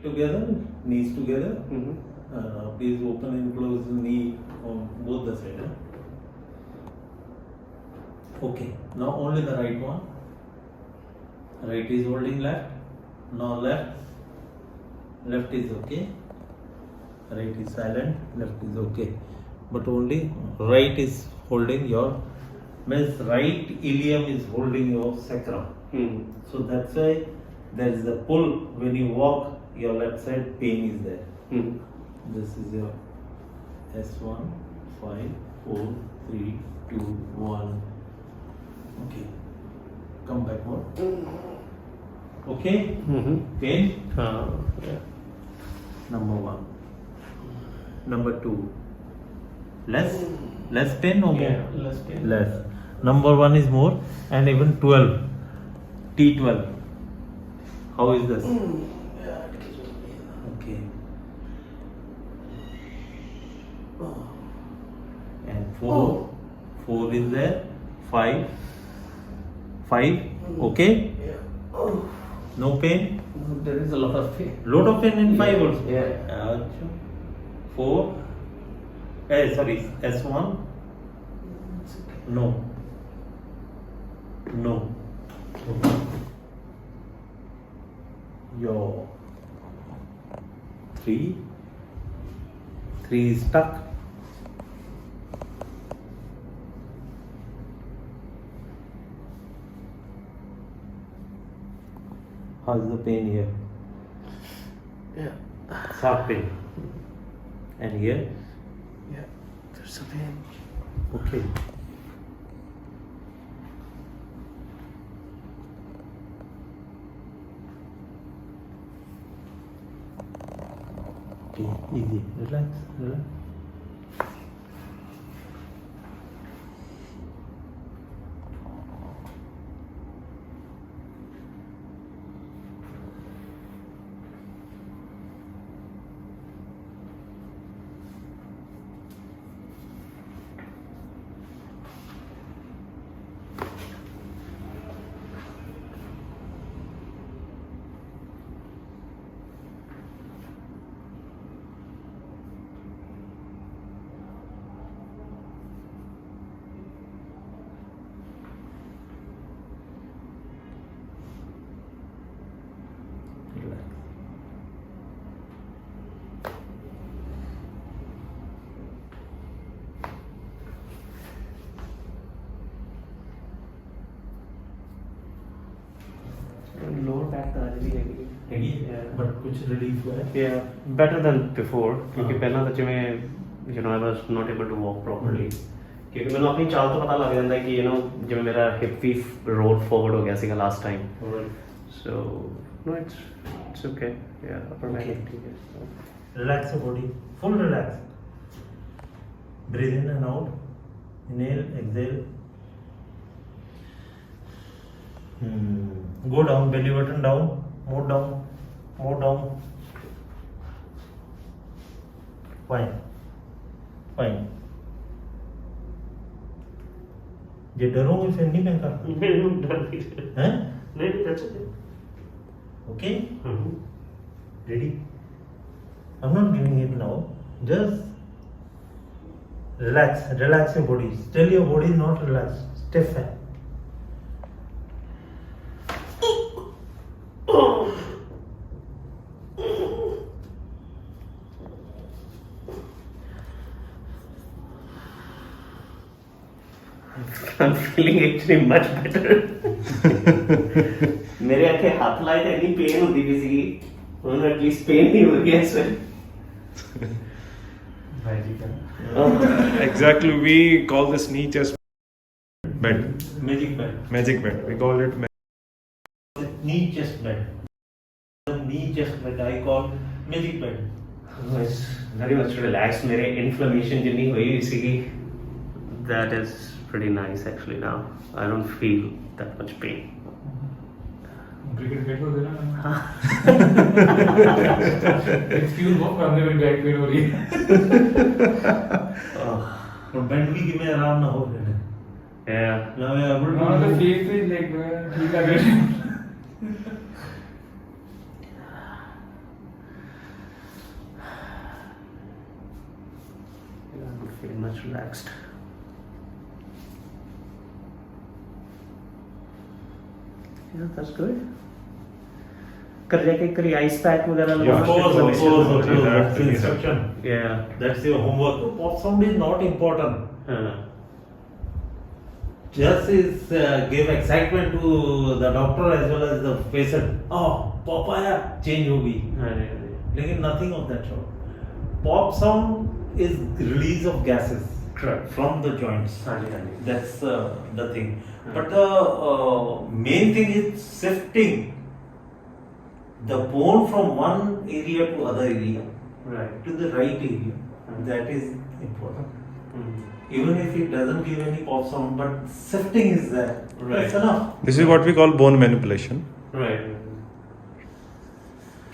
together, knees together. Mm-hmm. Please open and close the knee on both the sides. Okay, now only the right one. Right is holding left. Now left. Left is okay. Right is silent. Left is okay. But only right is holding your, means right ilium is holding your sacrum. Mm-hmm. So that's why there is a pull when you walk, your left side pain is there. Mm-hmm. This is your S1, 5, 4, 3, 2, 1. Okay. Come back more. Okay? Mm-hmm. Pain? Yeah. Number 1. Number 2. Less? Less pain or more? Yeah, less pain. Less. Number 1 is more, and even 12. T12. How is this? Okay. And 4. 4 is there. 5. 5. Okay? No pain? There is a lot of pain. Lot of pain in 5 also. Yeah. 4. Sorry, S1. No. No. Your 3. 3 is stuck. How's the pain here? Yeah. Sharp pain. And here? Yeah. There's a pain. Okay. Okay, easy. Relax, relax. Relax. Lower back था आज भी लगी. Ready? Yeah. But कुछ relief हुआ है? Yeah, better than before. क्योंकि पहला तो जिਵੇਂ you know I was not able to walk properly. क्योंकि ਮੈਨੂੰ ਆਪਣੀ ਚਾਲ ਤੋਂ ਪਤਾ ਲੱਗ ਜਾਂਦਾ ਹੈ ਕਿ you know ਜਿਵੇਂ ਮੇਰਾ hip ਵੀ rolled forward ਹੋ ਗਿਆ ਸੀਗਾ last time. Alright. So no, it's okay. Yeah, upper back Okay. ठीक है. Relax your body. Full relax. Breathe in and out. Inhale, exhale. Go down, belly button down. More down. More down. Fine. Fine. ये डरोगे फिर नहीं मैं करता हैं? नहीं, that's okay. Okay? Ready? I'm not giving it now. Just relax. Relax your body. Tell your body not relaxed. Stay fat. I'm feeling actually much better. मेरे आखे हाथ लाए थे इतनी पेन होती भी सी ਹੁਣ एटलीस्ट पेन नहीं हो गया इसमें. Exactly, we call this knee chest bed. Magic bed. Magic bed. We call it Knee chest bed. Knee chest bed. I call magic bed. was very much relaxed. मेरे inflammation जितनी हुई हुई सी that is pretty nice actually now. I don't feel that much pain. Cricket bat हो गया ना. Excuse बहुत करने में बैक पेन हो रही है. और बेड भी कि मैं आराम ना हो रहे हैं. Yeah. Now I am able हाँ to तो move. फेस पे लाइक ठीक लग रहा है. relaxed. Yeah, that's good. कर जाके करी आइस पैक वगैरह Yeah, Of course, of course, of course. That's Yeah. instruction. Yeah. That's your homework. Pop sound is not important. हाँ. Just is give excitement to the doctor as well as the patient. Oh, pop आया, change होगी. हाँ जी, हाँ जी. लेकिन nothing of that sort. Pop sound is release of gases Correct. from the joints. हाँ जी, हाँ जी. That's the thing. But the main thing is shifting the bone from one area to other area Right. to the right area. That is important. Even if it doesn't give any pop sound, but shifting is there. Right. That's enough. This is what we call bone manipulation. Right.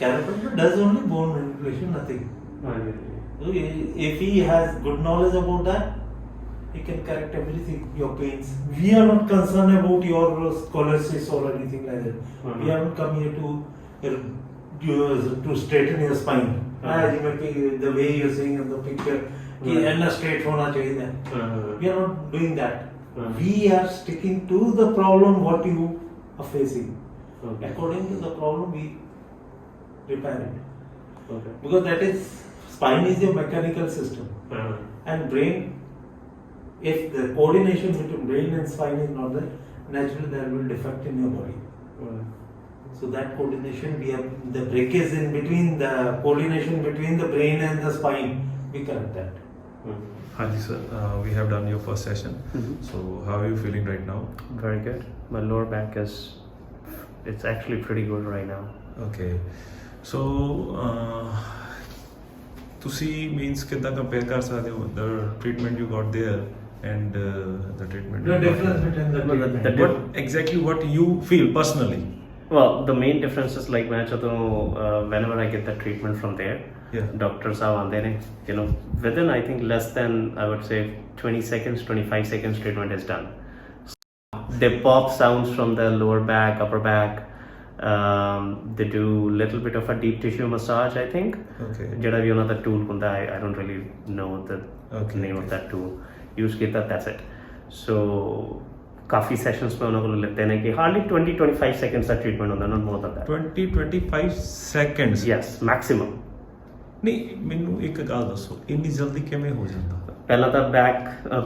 Chiropractor does only bone manipulation, nothing. हाँ जी, हाँ जी. So if he has good knowledge about that, he can correct everything, your pains. We are not concerned about your scoliosis or anything like that. We haven't come here to straighten your spine. The way you're seeing in the picture, कि इतना straight होना चाहिए. We are not doing that. We are sticking to the problem what you are facing. Okay. According to the problem, we repair it. Okay. Because that is, spine is your mechanical system. And brain, if the coordination between brain and spine is not there, naturally there will be defect in your body. So that coordination, we have the breakage in between, the coordination between the brain and the spine, we correct that. Haji sir, we have done your first session. So how are you feeling right now? Very good. My lower back is, it's actually pretty good right now. Okay. So ਤੁਸੀਂ means ਕਿੱਦਾਂ compare ਕਰ ਸਕਦੇ ਹੋ the treatment you got there and the treatment The you got difference here? between the Well, treatment. the What exactly what you feel personally? Well, the main difference is like मैं चाहता हूँ whenever I get the treatment from there, Yeah. doctors साहब आते हैं, you know, within I think less than I would say 20 seconds, 25 seconds treatment is done. They pop sounds from the lower back, upper back. They do little bit of a deep tissue massage, I think. Okay. ਜਿਹੜਾ ਵੀ ਉਹਨਾਂ ਦਾ tool ਹੁੰਦਾ, I don't really know the name of okay. that tool. Use ਕੀਤਾ, that's it. So काफी sessions में ਉਹਨਾਂ ਕੋਲ लेते हैं कि hardly 20-25 seconds ਦਾ treatment ਹੁੰਦਾ, not more than that. 20-25 seconds. Yes, maximum. ਨਹੀਂ ਮੈਨੂੰ ਇੱਕ ਗੱਲ ਦੱਸੋ ਇੰਨੀ ਜਲਦੀ ਕਿਵੇਂ ਹੋ ਜਾਂਦਾ? ਪਹਿਲਾਂ ਤਾਂ ਬੈਕ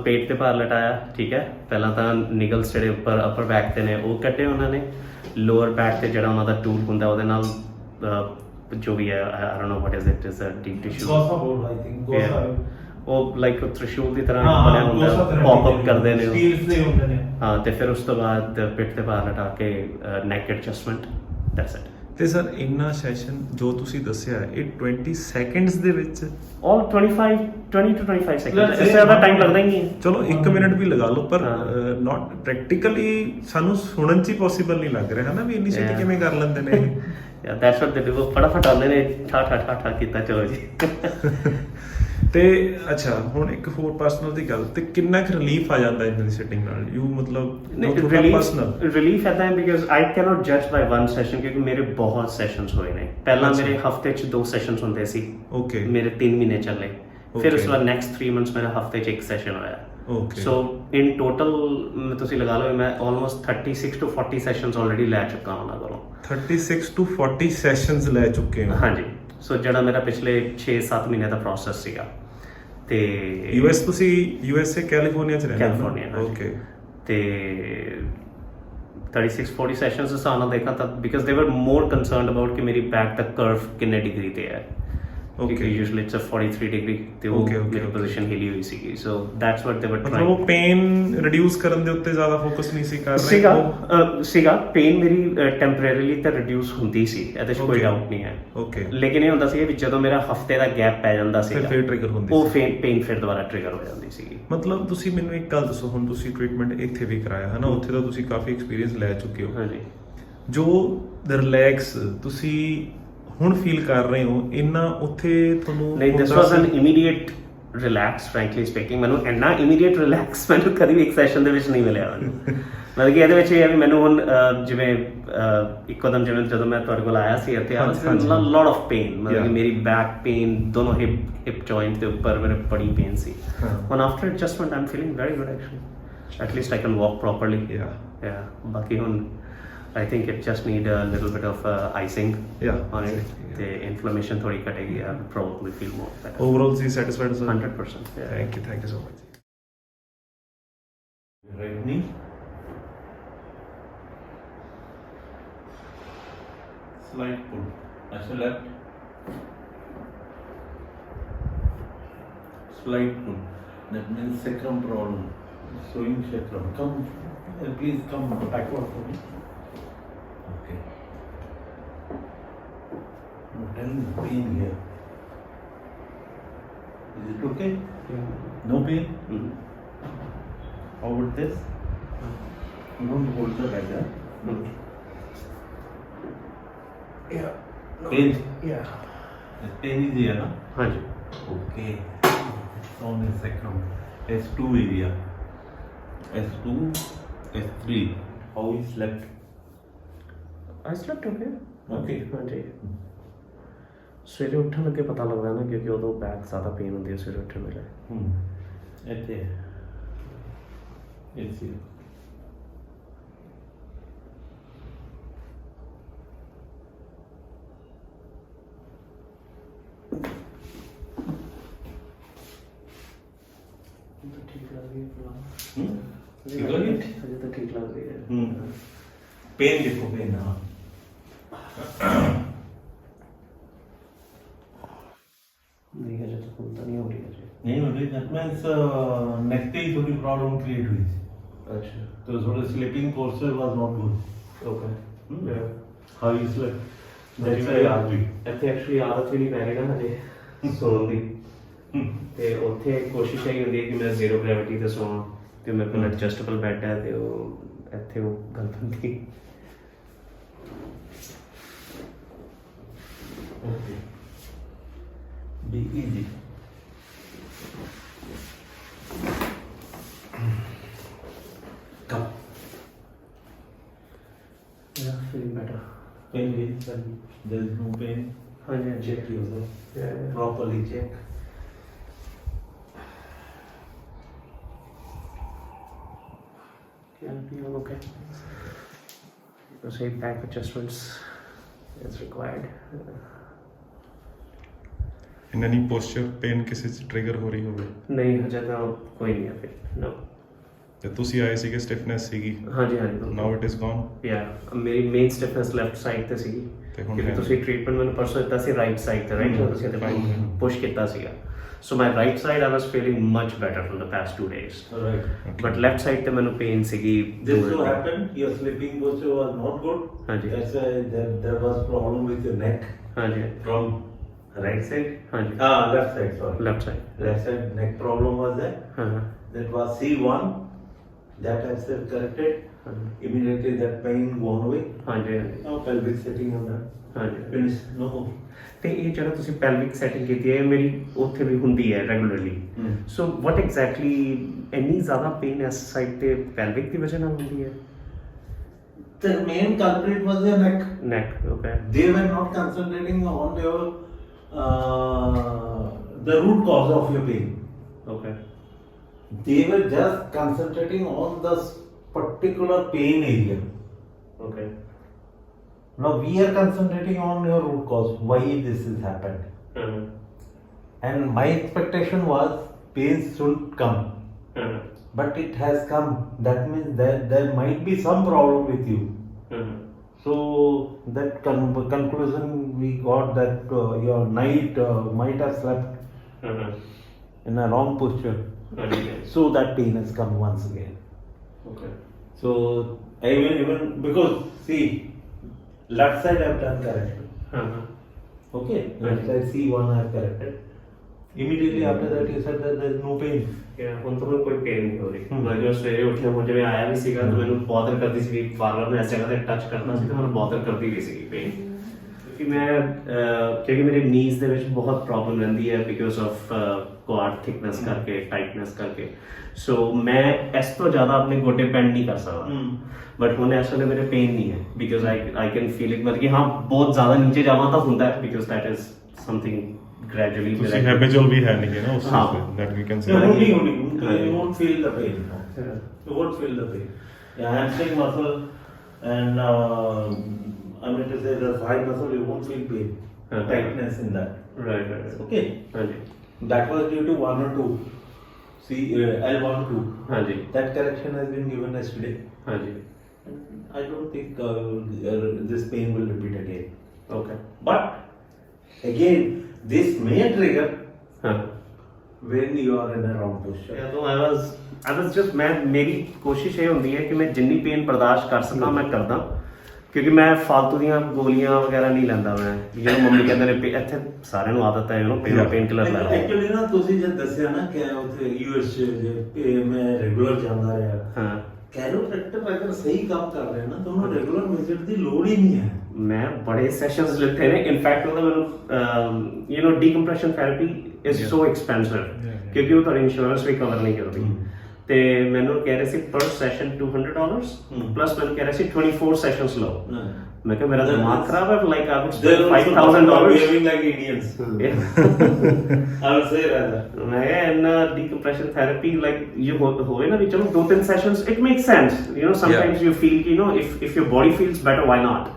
ਪੇਟ ਤੇ ਭਾਰ ਲਟਾਇਆ, ਠੀਕ ਹੈ. ਪਹਿਲਾਂ ਤਾਂ ਨਿਗਲਸ ਜਿਹੜੇ ਉੱਪਰ ਅਪਰ ਬੈਕ ਤੇ ਨੇ ਉਹ ਕੱਢੇ ਉਹਨਾਂ ਨੇ. ਲੋਅਰ ਬੈਕ ਤੇ ਜਿਹੜਾ ਉਹਨਾਂ ਦਾ ਟੂਲ ਹੁੰਦਾ ਉਹਦੇ ਨਾਲ ਜੋ ਵੀ ਹੈ I don't know what is it, is a deep tissue. Gosa board, I think. Gosa. ਉਹ ਲਾਈਕ ਤ੍ਰਿਸ਼ੂਲ ਦੀ ਤਰ੍ਹਾਂ ਬਣਿਆ ਹੁੰਦਾ, ਪੌਪ ਅਪ ਕਰਦੇ ਨੇ ਉਹ. Steels ਦੇ ਹੁੰਦੇ ਨੇ. ਹਾਂ, ਤੇ ਫਿਰ ਉਸ ਤੋਂ ਬਾਅਦ ਪਿੱਠ ਤੇ ਭਾਰ ਲਟਾ ਕੇ ਨੈਕ ਐਡਜਸਟਮੈਂਟ, ਦੈਟਸ ਇਟ. ਤੇ ਸਰ ਇੰਨਾ ਸੈਸ਼ਨ ਜੋ ਤੁਸੀਂ ਦੱਸਿਆ ਇਹ 20 ਸੈਕਿੰਡਸ ਦੇ ਵਿੱਚ all 20 to 25 seconds. Let's ਇਸ say ਜ਼ਿਆਦਾ ਟਾਈਮ ਲੱਗਦਾ ਹੀ ਨਹੀਂ ਹੈ. ਚਲੋ 1 ਮਿੰਟ ਵੀ ਲਗਾ ਲਓ ਪਰ ਹਾਂ। ਨਾਟ ਪ੍ਰੈਕਟੀਕਲੀ ਸਾਨੂੰ ਸੁਣਨ ਚ ਹੀ ਪੋਸੀਬਲ ਨਹੀਂ ਲੱਗ ਰਿਹਾ ਹੈ ਨਾ ਵੀ ਇੰਨੀ ਛੇਤੀ Yeah. ਕਿਵੇਂ ਕਰ ਲੈਂਦੇ ਨੇ ਇਹ। Yeah, that's what they do. ਫਟਾਫਟ ਆਉਂਦੇ ਨੇ, ਠਾ ਕੀਤਾ, ਚਲੋ ਜੀ. ਤੇ ਅੱਛਾ ਹੁਣ ਇੱਕ ਹੋਰ ਪਰਸਨਲ ਦੀ ਗੱਲ ਤੇ ਕਿੰਨਾ ਕੁ ਰਿਲੀਫ ਆ ਜਾਂਦਾ ਇਹਨਾਂ ਦੀ ਸਿਟਿੰਗ ਨਾਲ ਯੂ ਮਤਲਬ ਪਰਸਨਲ ਰਿਲੀਫ ਆਤਾ ਹੈ ਬਿਕਾਜ਼ ਆਈ ਕੈਨੋਟ ਜੱਜ ਬਾਈ ਵਨ ਸੈਸ਼ਨ ਕਿਉਂਕਿ ਮੇਰੇ ਬਹੁਤ ਸੈਸ਼ਨਸ ਹੋਏ ਨੇ. ਪਹਿਲਾਂ ਅੱਛਾ। ਮੇਰੇ ਹਫਤੇ 'ਚ 2 ਸੈਸ਼ਨਸ ਹੁੰਦੇ ਸੀ. ਓਕੇ ਮੇਰੇ 3 ਮਹੀਨੇ ਚੱਲੇ. ਫਿਰ ਉਸ Okay. ਤੋਂ ਬਾਅਦ ਨੈਕਸਟ 3 ਮੰਥਸ ਮੇਰਾ ਹਫਤੇ 'ਚ 1 ਸੈਸ਼ਨ ਹੋਇਆ. ਓਕੇ ਸੋ ਇਨ ਟੋਟਲ ਤੁਸੀਂ ਲਗਾ ਲਓ ਮੈਂ ਆਲਮੋਸਟ 36 to 40 ਸੈਸ਼ਨਸ ਆਲਰੇਡੀ ਲੈ ਚੁੱਕਾ ਉਹਨਾਂ ਕੋਲੋਂ. 36 to 40 ਸੈਸ਼ਨਸ ਲੈ ਚੁੱਕੇ ਹੋ ਹਾਂਜੀ. ਸੋ ਜਿਹੜਾ ਮੇਰਾ ਪਿਛਲੇ 6-7 ਮਹੀਨੇ ਦਾ ਪ੍ਰੋਸੈਸ ਸੀਗਾ. ਤੇ ਯੂਐਸ ਤੁਸੀਂ ਯੂਐਸਏ ਕੈਲੀਫੋਰਨੀਆ ਚ ਰਹਿੰਦੇ ਹੋ ਕੈਲੀਫੋਰਨੀਆ, ਓਕੇ ਤੇ 36-40 ਸੈਸ਼ਨਸ ਦੇ ਹਿਸਾਬ ਨਾਲ ਦੇਖਾਂ ਤਾਂ ਬਿਕਾਜ਼ ਦੇ ਵਰ ਮੋਰ ਕੰਸਰਨਡ ਅਬਾਊਟ ਕਿ ਮੇਰੀ ਬੈਕ ਦਾ ਕਰਵ ਕਿੰਨੇ ਡਿਗਰੀ ਤੇ ਹੈ. Okay. ਕਿਉਂਕਿ ਯੂਜੂਅਲੀ ਇਟਸ 43 ਡਿਗਰੀ ਤੇ ਉਹ Okay, ਮੇਰੀ okay. ਪੋਜੀਸ਼ਨ ਹਿਲੀ ਹੋਈ ਸੀਗੀ. ਸੋ ਦੈਟਸ ਵਾਟ ਦੇ ਵਰ ਮਤਲਬ ਉਹ ਪੇਨ ਰਿਡਿਊਸ ਕਰਨ ਦੇ ਉੱਤੇ ਜ਼ਿਆਦਾ ਫੋਕਸ ਨਹੀਂ ਸੀ ਕਰ ਰਹੇ ਸੀਗਾ ਪੇਨ ਮੇਰੀ ਟੈਂਪਰੇਰੀਲੀ ਤਾਂ ਰਿਡਿਊਸ ਹੁੰਦੀ ਸੀ, ਇਹਦੇ 'ਚ ਕੋਈ Okay. ਡਾਊਟ ਨਹੀਂ ਹੈ. ਓਕੇ ਲੇਕਿਨ ਇਹ ਹੁੰਦਾ ਸੀ ਕਿ ਜਦੋਂ ਮੇਰਾ ਹਫਤੇ ਦਾ ਗੈਪ ਪੈ ਜਾਂਦਾ ਸੀਗਾ ਫਿਰ ਟ੍ਰਿਗਰ ਹੁੰਦੀ ਉਹ ਸੀ ਪੇਨ ਫਿਰ ਦੁਬਾਰਾ ਟ੍ਰਿਗਰ ਹੋ ਜਾਂਦੀ ਸੀਗੀ. ਮਤਲਬ ਤੁਸੀਂ ਮੈਨੂੰ ਇੱਕ ਗੱਲ ਦੱਸੋ ਹੁਣ ਤੁਸੀਂ ਟ੍ਰੀਟਮੈਂਟ ਇੱਥੇ ਵੀ ਕਰਾਇਆ ਹੈ ਨਾ ਉੱਥੇ ਤਾਂ ਤੁਸੀਂ ਕਾਫੀ ਐਕਸਪੀਰੀਅੰਸ ਲੈ ਚੁੱਕੇ ਹੋ ਹਾਂਜੀ. ਜੋ ਰਿਲੈਕਸ ਤੁਸੀਂ ਹੁਣ ਫੀਲ ਕਰ ਰਹੇ ਹੋ ਇੰਨਾ ਉੱਥੇ ਤੁਹਾਨੂੰ ਨਹੀਂ, ਦਿਸ ਹੁੰਦਾ ਵਾਸ ਐਨ ਸੀ? Immediate relax, frankly speaking. ਮੈਨੂੰ ਇੰਨਾ ਇਮੀਡੀਏਟ ਰਿਲੈਕਸ ਮੈਨੂੰ ਕਦੀ ਵੀ ਇੱਕ ਸੈਸ਼ਨ ਦੇ ਵਿੱਚ ਨਹੀਂ ਮਿਲਿਆ ਮੈਨੂੰ. ਮਤਲਬ ਕਿ ਇਹਦੇ ਵਿੱਚ ਇਹ ਹੈ ਵੀ ਮੈਨੂੰ ਹੁਣ ਜਿਵੇਂ ਇੱਕੋ ਦਮ ਜਿਵੇਂ ਜਦੋਂ ਮੈਂ ਤੁਹਾਡੇ ਕੋਲ ਆਇਆ ਸੀ ਇੱਥੇ ਲੋਟ ਆਫ ਪੇਨ ਮਤਲਬ ਕਿ ਮੇਰੀ ਬੈਕ ਪੇਨ ਦੋਨੋਂ ਹਿਪ ਜੁਆਇੰਟ ਦੇ ਉੱਪਰ ਮੇਰੇ ਬੜੀ ਪੇਨ ਸੀ ਹੁਣ after adjustment I am feeling very good actually at least I can walk properly ਯਾ ਬਾਕੀ ਹੁਣ I think it just need a little bit of icing on it. The inflammation thodi kategi. I'll probably feel more better. Overall, is satisfied? 100%. Yeah. Thank you so much. Right knee. Slight pull. Actual left. Slight pull. That means sacrum problem. Showing sacrum. Come, please come backward for me. Okay. I'm telling you, pain here. Is it okay? Yeah. No pain? Mm-hmm. How about this? You don't hold it like that. Yeah. No. Pain? Yeah. The pain is here, na? Haan ji. Okay. On the sacrum. S2 area. S2, S3. How is slept? I slept okay. Okay. हाँ जी ਸਵੇਰੇ ਉੱਠਣ ਲੱਗੇ ਪਤਾ ਲੱਗਦਾ ਨਾ ਕਿਉਂਕਿ ਉਦੋਂ back ਜ਼ਿਆਦਾ ਪੇਨ ਹੁੰਦੀ ਹੈ ਸਵੇਰੇ ਉੱਠਣ ਵੇਲੇ ਇੱਥੇ ਇੱਥੇ ਠੀਕ ਲੱਗ ਰਹੀ ਹੈ ਠੀਕ ਲੱਗ ਰਹੀ ਹੈ? ਅਜੇ ਤਾਂ ਠੀਕ ਲੱਗ ਰਹੀ ਹੈ पेन देखो पेन हाँ नहीं अजय तो खुलता नहीं हो रही अजय नहीं हो रही that means neck पे ही थोड़ी प्रॉब्लम क्रिएट हुई थी अच्छा तो थोड़ा sleeping posture was not good okay how you slept that's why I asked you ਇੱਥੇ ਐਕਚੁਅਲੀ ਆਦਤ ਵੀ ਨਹੀਂ ਪੈ ਰਹੀ ਨਾ ਹਜੇ ਸੌਣ ਦੀ ਤੇ ਉੱਥੇ ਕੋਸ਼ਿਸ਼ ਇਹ ਹੁੰਦੀ ਹੈ ਕਿ ਮੈਂ ਜ਼ੀਰੋ ਗ੍ਰੈਵਿਟੀ ਤੇ ਸੌਵਾਂ ਤੇ ਮੇਰੇ ਕੋਲ ਐਡਜਸਟੇਬਲ ਬੈੱਡ ਹੈ ਤੇ ਉਹ ਇੱਥੇ ਉਹ ਗੱਲ ਬਣਦੀ okay be easy come yeah feeling better pain is there is no pain हाँ जी check yourself yeah properly check yeah be all okay so say back adjustments is required In any posture, pain ਕਿਸੇ ਚ trigger ਹੋ ਰਹੀ ਹੋਵੇ ਨਹੀਂ ਹਜੇ ਤਾਂ ਕੋਈ ਨਹੀਂ ਹੈ ਫਿਰ no ਤੇ ਤੁਸੀਂ ਆਏ ਸੀਗੇ ਸਟਿਫਨੈਸ ਸੀਗੀ ਹਾਂਜੀ ਹਾਂਜੀ ਨਾਓ ਇਟ ਇਜ਼ ਗੋਨ ਯਾ ਮੇਰੀ ਮੇਨ ਸਟਿਫਨੈਸ ਲੈਫਟ ਸਾਈਡ ਤੇ ਸੀਗੀ ਤੇ ਹੁਣ ਕਿਉਂਕਿ ਤੁਸੀਂ ਟ੍ਰੀਟਮੈਂਟ ਮੈਨੂੰ ਪਰਸੋਂ ਦਿੱਤਾ ਸੀ ਰਾਈਟ ਸਾਈਡ ਤੇ ਰਾਈਟ ਤੁਸੀਂ ਤੇ ਪੁਸ਼ ਕੀਤਾ ਸੀਗਾ so my right side I was feeling much better from the past 2 days right but left side ਤੇ ਮੈਨੂੰ ਪੇਨ ਸੀਗੀ this so happened your sleeping posture was not good ਹਾਂਜੀ that's why there was problem with your neck ਹਾਂਜੀ from right side ਹਾਂਜੀ left side sorry left side left side neck problem was there ਹਾਂ that was C1 that I said corrected immediately that pain gone away ਹਾਂਜੀ ਹਾਂਜੀ now pelvic setting on that ਹਾਂਜੀ finish no ਤੇ ਇਹ ਜਿਹੜਾ ਤੁਸੀਂ pelvic setting ਕੀਤੀ ਹੈ ਇਹ ਮੇਰੀ ਉੱਥੇ ਵੀ ਹੁੰਦੀ ਹੈ ਰੈਗੂਲਰਲੀ ਸੋ ਵਾਟ ਐਗਜ਼ੈਕਟਲੀ ਇੰਨੀ ਜ਼ਿਆਦਾ ਪੇਨ ਇਸ ਸਾਈਡ ਤੇ ਪੈਲਵਿਕ ਦੀ ਵਜ੍ਹਾ ਨਾਲ ਹੁੰਦੀ ਹੈ the main culprit was your neck neck okay they were not concentrating on your the root cause of your pain okay they were just concentrating on the particular pain area okay now we are concentrating on your root cause why this has happened and my expectation was pain should come but it has come that means that there might be some problem with you so that conclusion we got that your night might have slept in a wrong posture so that pain has come once again okay so even because see left side I have done correctly okay left side C1 I have corrected immediately after that you said that there is no pain ਹੁਣ ਤਾਂ ਮੈਨੂੰ ਕੋਈ pain ਨਹੀਂ ਹੋ ਰਹੀ ਮੈਂ ਜਦੋਂ ਸਵੇਰੇ ਉੱਠਿਆ ਹੁਣ ਜਿਵੇਂ ਆਇਆ ਵੀ ਸੀਗਾ ਤਾਂ ਮੈਨੂੰ ਬਹੁਤ ਕਰਦੀ ਸੀ ਬਾਰ-ਬਾਰ ਮੈਂ ਇਸ ਜਗ੍ਹਾ ਤੇ ਟੱਚ ਕਰਨਾ ਸੀ ਤਾਂ ਮੈਨੂੰ ਬਹੁਤ ਕਰਦੀ ਵੀ ਸੀਗੀ ਪੇਨ ਕਿਉਂਕਿ ਮੇਰੇ ਨੀਜ਼ ਦੇ ਵਿੱਚ ਬਹੁਤ ਪ੍ਰੋਬਲਮ ਰਹਿੰਦੀ ਹੈ ਬਿਕੋਜ਼ ਆਫ ਕੁਆਡ ਥਿਕਨੈਸ ਕਰਕੇ ਟਾਈਟਨੈਸ ਕਰਕੇ ਸੋ ਮੈਂ ਇਸ ਤੋਂ ਜ਼ਿਆਦਾ ਆਪਣੇ ਗੋਡੇ ਬੈਂਡ ਨਹੀਂ ਕਰ ਸਕਦਾ ਬਟ ਹੁਣ ਇਸ ਵੇਲੇ ਮੇਰੇ ਪੇਨ ਨਹੀਂ ਹੈ because I can feel it ਮਤਲਬ ਕਿ ਹਾਂ ਬਹੁਤ ਜ਼ਿਆਦਾ ਨੀਚੇ ਜਾਵਾਂ ਤਾਂ ਹੁੰਦਾ ਹੈ because that is something gradually ਤੁਸੀਂ ਹੈਬਿਚੁਅਲ ਵੀ ਹੈ ਨਹੀਂ ਨਾ ਉਸ ਹਾਂ। That we can say You won't feel the pain. You won't feel the pain. Yeah, hamstring muscle and I mean to say the thigh muscle, you won't feel pain, tightness in that. right Okay. ਹਾਂਜੀ That was due to 1 or 2. See, L1, 2. ਹਾਂਜੀ That correction has been given yesterday. ਹਾਂਜੀ I don't think this pain will repeat again. Okay But again, this may trigger ਹਾਂ when you are in a wrong posture. तो I was just मेरी कोशिश ये होती है कि मैं जिन्नी पेन बर्दाश्त कर सका मैं करदा क्योंकि मैं फालतू ਦੀਆਂ ਗੋਲੀਆਂ ਵਗੈਰਾ ਨਹੀਂ ਲੈਂਦਾ ਮੈਂ ਜਦੋਂ ਮੰਮੀ ਕਹਿੰਦੇ ਨੇ ਇੱਥੇ ਸਾਰਿਆਂ ਨੂੰ ਆਦਤ ਹੈ ਪੇਨ ਕਿਲਰ ਲੈ ਲਓ ਐਕਚੁਅਲੀ ਨਾ ਤੁਸੀਂ ਜਦ ਦੱਸਿਆ ਨਾ ਕਿ ਉੱਥੇ ਯੂਐਸ ਜੇ ਮੈਂ ਰੈਗੂਲਰ ਜਾਂਦਾ ਰਿਹਾ ਹਾਂ ਕੈਰੋਪ੍ਰੈਕਟਰ ਅਗਰ ਸਹੀ ਕੰਮ ਕਰ ਰਿਹਾ ਨਾ ਤਾਂ ਉਹਨੂੰ ਰੈਗੂਲਰ ਵਿਜ਼ਿਟ ਦੀ ਲੋੜ ਹੀ ਨਹੀਂ ਹੈ ਮੈਂ ਬੜੇ ਸੈਸ਼ਨਸ ਲਿੱਤੇ ਨੇ ਇਨਫੈਕਟ ਉਹਦਾ ਮੈਨੂੰ decompression therapy is so expensive ਕਿਉਂਕਿ ਉਹ ਤੁਹਾਡੀ ਇੰਸ਼ੋਰੈਂਸ ਵੀ ਕਵਰ ਨਹੀਂ ਕਰਦੀ ਤੇ ਮੈਨੂੰ ਕਹਿ ਰਹੇ ਸੀ ਪਰ ਸੈਸ਼ਨ $200 ਪਲੱਸ ਮੈਨੂੰ ਕਹਿ ਰਹੇ ਸੀ 24 ਸੈਸ਼ਨਸ ਲਓ ਮੈਂ ਕਿਹਾ ਮੇਰਾ ਦਿਮਾਗ ਖਰਾਬ ਹੈ ਲਾਈਕ ਆ ਕੁਝ $5,000 behaving like idiots. I will say rather. ਮੈਂ ਕਿਹਾ ਇਨ ਡੀਕੰਪਰੈਸ਼ਨ ਥੈਰੇਪੀ ਲਾਈਕ ਯੂ ਹੋਏ ਨਾ ਵੀ ਚਲੋ 2-3 sessions it makes sense sometimes you feel if your body feels better why not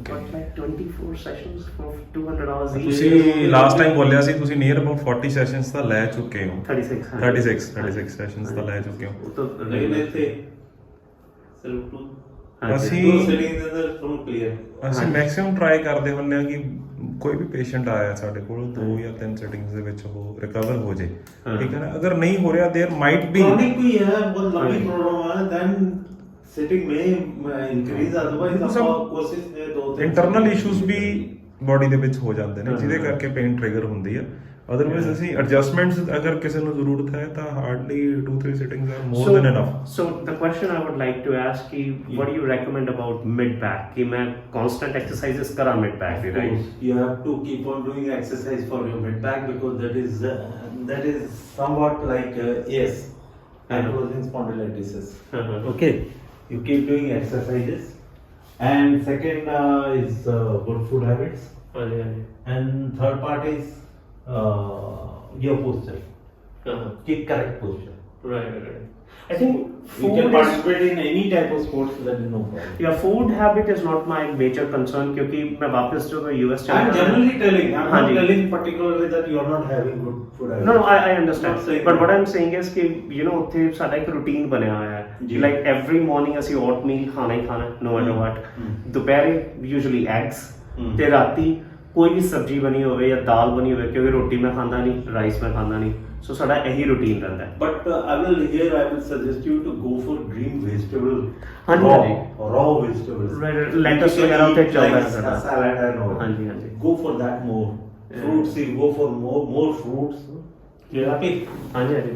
but like 24 sessions for $200 each ਤੁਸੀਂ last time ਬੋਲਿਆ ਸੀ ਤੁਸੀਂ near about 40 sessions ਤਾਂ ਲੈ ਚੁੱਕੇ ਹੋ 36 ਸੈਸ਼ਨਸ ਤਾਂ ਲੈ ਚੁੱਕੇ ਹੋ ਲੇਕਿਨ ਇੱਥੇ ਸਿਰਫ ਅਸੀਂ ਸਿਟਿੰਗ ਦੇ ਅੰਦਰ ਤੁਹਾਨੂੰ ਕਲੀਅਰ ਅਸੀਂ ਮੈਕਸਿਮਮ ਟਰਾਈ ਕਰਦੇ ਹੁੰਦੇ ਆ ਕਿ ਕੋਈ ਵੀ ਪੇਸ਼ੈਂਟ ਆਇਆ ਸਾਡੇ ਕੋਲ 2 ਜਾਂ 3 ਸਿਟਿੰਗਸ ਦੇ ਵਿੱਚ ਉਹ ਰਿਕਵਰ ਹੋ ਜੇ ਠੀਕ ਹੈ ਨਾ ਅਗਰ ਨਹੀਂ ਹੋ ਰਿਹਾ देयर ਮਾਈਟ ਬੀ chronic ਵੀ ਹੈ ਬਹੁਤ ਲੰਬੀ ਪ੍ਰੋਬਲਮ ਹੈ then sitting may increase otherwise ਆਪਾਂ ਕੋਸ਼ਿਸ਼ ਨੇ 2-3 ਇੰਟਰਨਲ ਇਸ਼ੂਜ਼ ਵੀ ਬਾਡੀ ਦੇ ਵਿੱਚ ਹੋ ਜਾਂਦੇ ਨੇ ਜਿਹਦੇ ਕਰਕੇ ਪੇਨ ਟ੍ਰਿਗਰ ਹੁੰਦੀ ਹੈ ਅਦਰਵਾਈਜ਼ ਅਸੀਂ ਐਡਜਸਟਮੈਂਟਸ ਅਗਰ ਕਿਸੇ ਨੂੰ ਜ਼ਰੂਰਤ ਹੈ ਤਾਂ hardly 2-3 sittings are more than enough so the question I would like to ask ki what do you recommend about mid back ki main constant exercises kara mid back Of right course, you have to keep on doing exercise for your mid back because that is somewhat like AS, ankylosing spondylitis. Okay, you keep doing exercises, and second is good food habits, and third part is your posture. Keep correct posture. right I think You food can is participate in any type of sports, that is no problem. yeah food habit is not my major concern क्योंकि मैं वापस जो US I'm generally telling, I'm not Haan ji. telling particularly that you are not having good food habits. no I understand Not saying but that. what I'm saying is कि ਉੱਥੇ ਸਾਡਾ ਇੱਕ routine ਬਣਿਆ ਹੋਇਆ ਹੈ ਜੀ। like every morning ਅਸੀਂ oat meal ਖਾਣਾ ਹੀ ਖਾਣਾ no matter what ਦੁਪਹਿਰੇ usually eggs ਤੇ ਰਾਤੀ ਕੋਈ ਵੀ ਸਬਜ਼ੀ ਬਣੀ ਹੋਵੇ ਜਾਂ ਦਾਲ ਬਣੀ ਹੋਵੇ ਕਿਉਂਕਿ ਰੋਟੀ ਮੈਂ ਖਾਂਦਾ ਨਹੀਂ ਰਾਈਸ ਮੈਂ ਖਾਂਦਾ ਨਹੀਂ ਸੋ ਸਾਡਾ ਇਹੀ ਰੂਟੀਨ ਰਹਿੰਦਾ ਹੈ But I will suggest you to go for green vegetable. ਹਾਂਜੀ, ਹਾਂਜੀ। Raw vegetables. Let's You can ਵਗੈਰਾ ਉੱਥੇ eat ਚੱਲਦਾ like ਹੈ ਸਾਡਾ salad and all. ਹਾਂਜੀ ਹਾਂਜੀ Go for that more. Fruits, you go for more fruits. ਹਾਂਜੀ ਹਾਂਜੀ